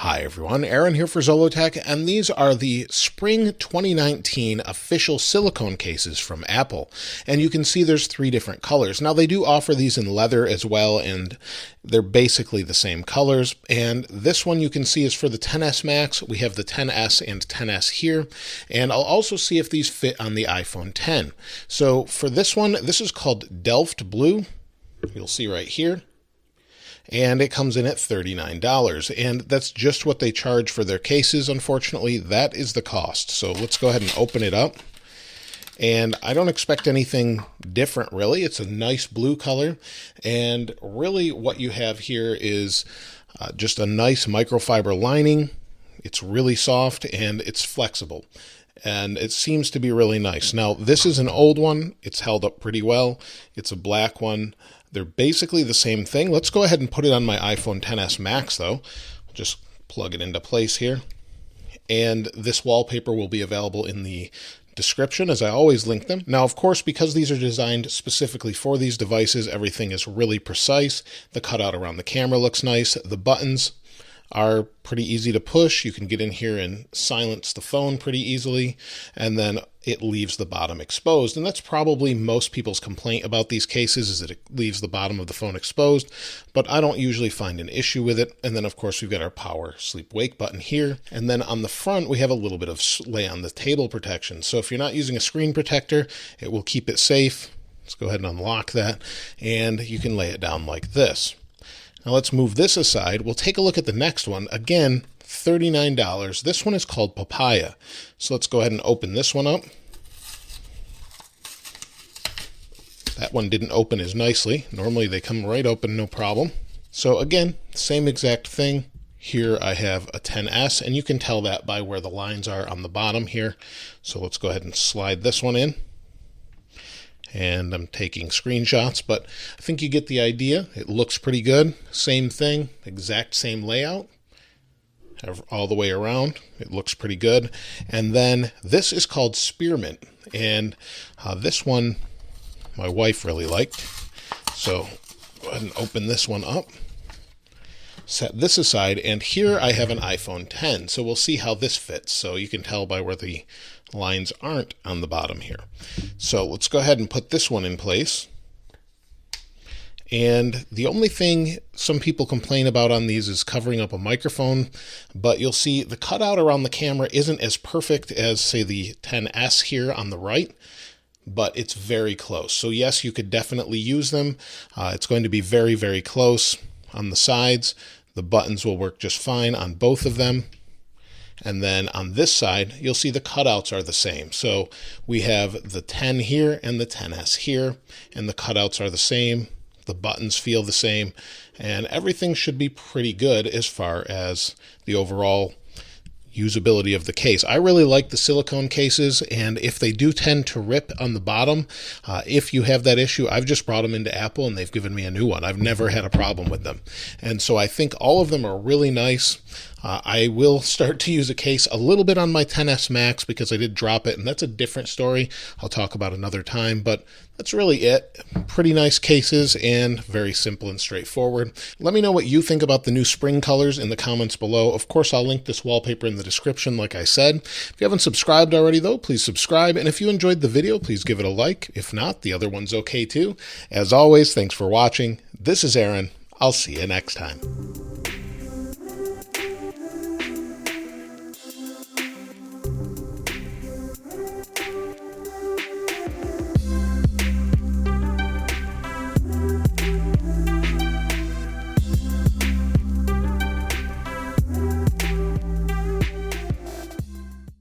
Hi everyone, Aaron here for Zollotech, and these are the Spring 2019 official silicone cases from Apple. And you can see there's 3 different colors. Now they do offer these in leather as well, and they're basically the same colors. And this one you can see is for the XS Max. We have the XS and XS here, and I'll also see if these fit on the iPhone X. So for this one, this is called Delft Blue. You'll see right here. And it comes in at $39. And that's just what they charge for their cases. Unfortunately, that is the cost. So let's go ahead and open it up. And I don't expect anything different, really. It's a nice blue color. And really what you have here is just a nice microfiber lining. It's really soft and it's flexible. And it seems to be really nice. Now, this is an old one. It's held up pretty well. It's a black one. They're basically the same thing. Let's go ahead and put it on my iPhone XS Max, though. Just plug it into place here. And this wallpaper will be available in the description, as I always link them. Now, of course, because these are designed specifically for these devices, everything is really precise. The cutout around the camera looks nice. The buttons are pretty easy to push. You can get in here and silence the phone pretty easily, and then it leaves the bottom exposed. And that's probably most people's complaint about these cases, is that it leaves the bottom of the phone exposed, but I don't usually find an issue with it. And then of course we've got our power sleep wake button here. And then on the front, we have a little bit of lay on the table protection. So if you're not using a screen protector, it will keep it safe. Let's go ahead and unlock that, and you can lay it down like this. Now let's move this aside. We'll take a look at the next one. Again, $39. This one is called Papaya. So let's go ahead and open this one up. That one didn't open as nicely. Normally they come right open, no problem. So again, same exact thing. Here I have a XS, and you can tell that by where the lines are on the bottom here. So let's go ahead and slide this one in. And I'm taking screenshots, but I think you get the idea. It looks pretty good. Same thing, exact same layout. All the way around. It looks pretty good. And then this is called Spearmint. And this one my wife really liked. So go ahead and open this one up. Set this aside, and here I have an iPhone X. So we'll see how this fits. So you can tell by where the lines aren't on the bottom here. So let's go ahead and put this one in place. And the only thing some people complain about on these is covering up a microphone, but you'll see the cutout around the camera isn't as perfect as, say, the XS here on the right, but it's very close. So yes, you could definitely use them. It's going to be very, very close on the sides. The buttons will work just fine on both of them. And then on this side, you'll see the cutouts are the same. So we have the 10 here and the XS here, and the cutouts are the same. The buttons feel the same, and everything should be pretty good as far as the overall usability of the case. I really like the silicone cases, and if they do tend to rip on the bottom, if you have that issue, I've just brought them into Apple and they've given me a new one. I've never had a problem with them. And so I think all of them are really nice. I will start to use a case a little bit on my XS Max because I did drop it, and that's a different story I'll talk about another time, but that's really it. Pretty nice cases and very simple and straightforward. Let me know what you think about the new spring colors in the comments below. Of course, I'll link this wallpaper in the description, like I said. If you haven't subscribed already, though, please subscribe. And if you enjoyed the video, please give it a like. If not, the other one's okay too. As always, thanks for watching. This is Aaron. I'll see you next time.